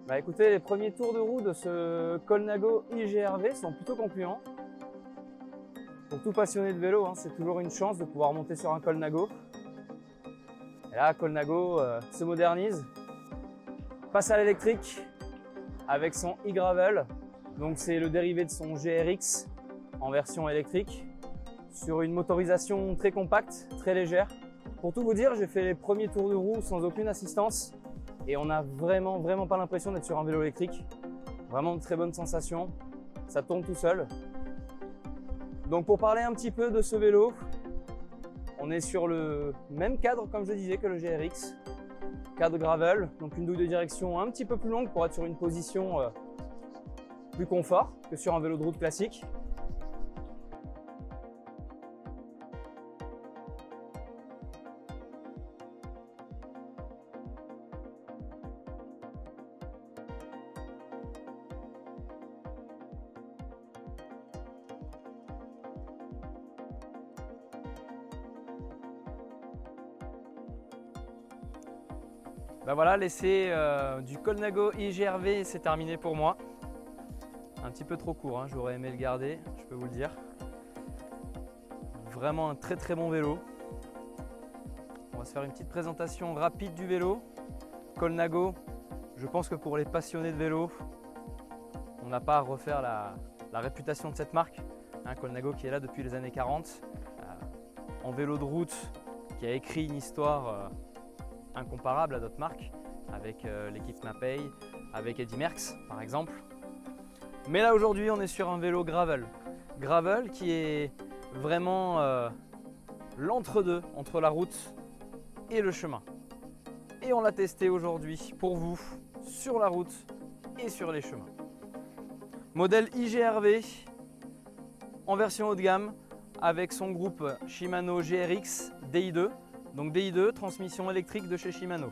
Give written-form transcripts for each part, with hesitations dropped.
Bah écoutez, les premiers tours de roue de ce Colnago IGRV sont plutôt concluants. Pour tout passionné de vélo, c'est toujours une chance de pouvoir monter sur un Colnago. Et là, Colnago se modernise, passe à l'électrique avec son e-Gravel. Donc c'est le dérivé de son GRX en version électrique, sur une motorisation très compacte, très légère. Pour tout vous dire, j'ai fait les premiers tours de roue sans aucune assistance et on n'a vraiment pas l'impression d'être sur un vélo électrique. Vraiment de très bonnes sensations, ça tourne tout seul. Donc pour parler un petit peu de ce vélo, on est sur le même cadre comme je disais que le GRX, cadre gravel, donc une douille de direction un petit peu plus longue pour être sur une position plus confort que sur un vélo de route classique. Ben voilà, l'essai du Colnago IGRV c'est terminé pour moi. Un petit peu trop court, j'aurais aimé le garder, je peux vous le dire. Vraiment un très bon vélo. On va se faire une petite présentation rapide du vélo. Colnago, je pense que pour les passionnés de vélo, on n'a pas à refaire la réputation de cette marque. Colnago qui est là depuis les années 40, en vélo de route, qui a écrit une histoire incomparable à d'autres marques, avec l'équipe Mapei, avec Eddy Merckx par exemple. Mais là aujourd'hui on est sur un vélo gravel. Gravel qui est vraiment l'entre-deux entre la route et le chemin. Et on l'a testé aujourd'hui pour vous sur la route et sur les chemins. Modèle IGRV en version haut de gamme avec son groupe Shimano GRX DI2. Donc DI2, transmission électrique de chez Shimano.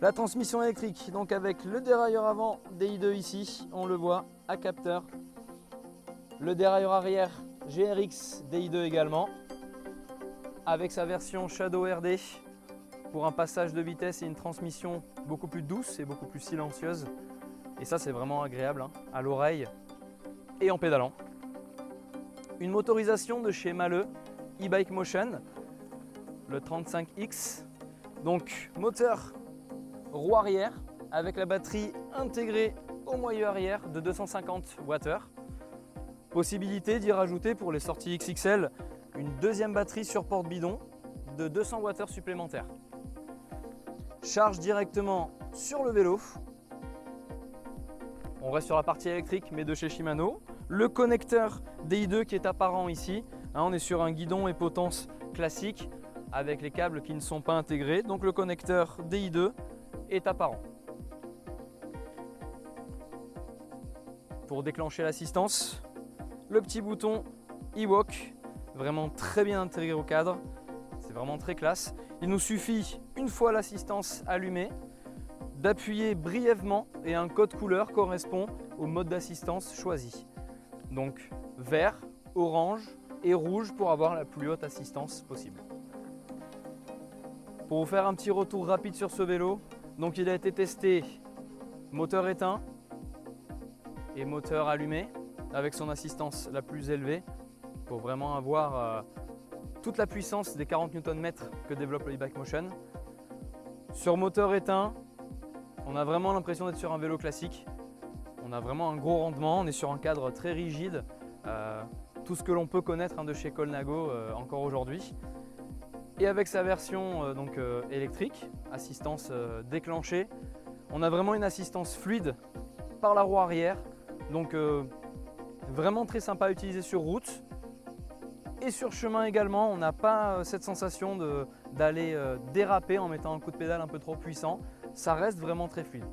La transmission électrique, donc avec le dérailleur avant DI2 ici, on le voit à capteur. Le dérailleur arrière GRX DI2 également, avec sa version Shadow RD pour un passage de vitesse et une transmission beaucoup plus douce et beaucoup plus silencieuse. Et ça c'est vraiment agréable à l'oreille et en pédalant. Une motorisation de chez Mahle, e-Bike Motion, le 35X. Donc moteur roue arrière avec la batterie intégrée au moyeu arrière de 250 Wh. Possibilité d'y rajouter pour les sorties XXL une deuxième batterie sur porte-bidon de 200 Wh supplémentaires. Charge directement sur le vélo. On reste sur la partie électrique mais de chez Shimano. Le connecteur DI2 qui est apparent ici. On est sur un guidon et potence classique avec les câbles qui ne sont pas intégrés. Donc le connecteur DI2 est apparent. Pour déclencher l'assistance, le petit bouton e-walk, vraiment très bien intégré au cadre. C'est vraiment très classe. Il nous suffit, une fois l'assistance allumée, d'appuyer brièvement et un code couleur correspond au mode d'assistance choisi. Donc vert, orange et rouge pour avoir la plus haute assistance possible. Pour vous faire un petit retour rapide sur ce vélo, donc il a été testé moteur éteint et moteur allumé avec son assistance la plus élevée pour vraiment avoir toute la puissance des 40 Nm que développe le e-Bike Motion. Sur moteur éteint, on a vraiment l'impression d'être sur un vélo classique. On a vraiment un gros rendement, on est sur un cadre très rigide, tout ce que l'on peut connaître de chez Colnago encore aujourd'hui. Et avec sa version électrique, assistance déclenchée, on a vraiment une assistance fluide par la roue arrière. Donc vraiment très sympa à utiliser sur route. Et sur chemin également, on n'a pas cette sensation d'aller déraper en mettant un coup de pédale un peu trop puissant. Ça reste vraiment très fluide.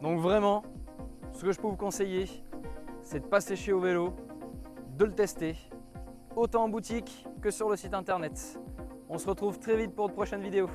Donc vraiment, ce que je peux vous conseiller, c'est de passer chez Au Vélo, de le tester, autant en boutique que sur le site internet. On se retrouve très vite pour de prochaines vidéos.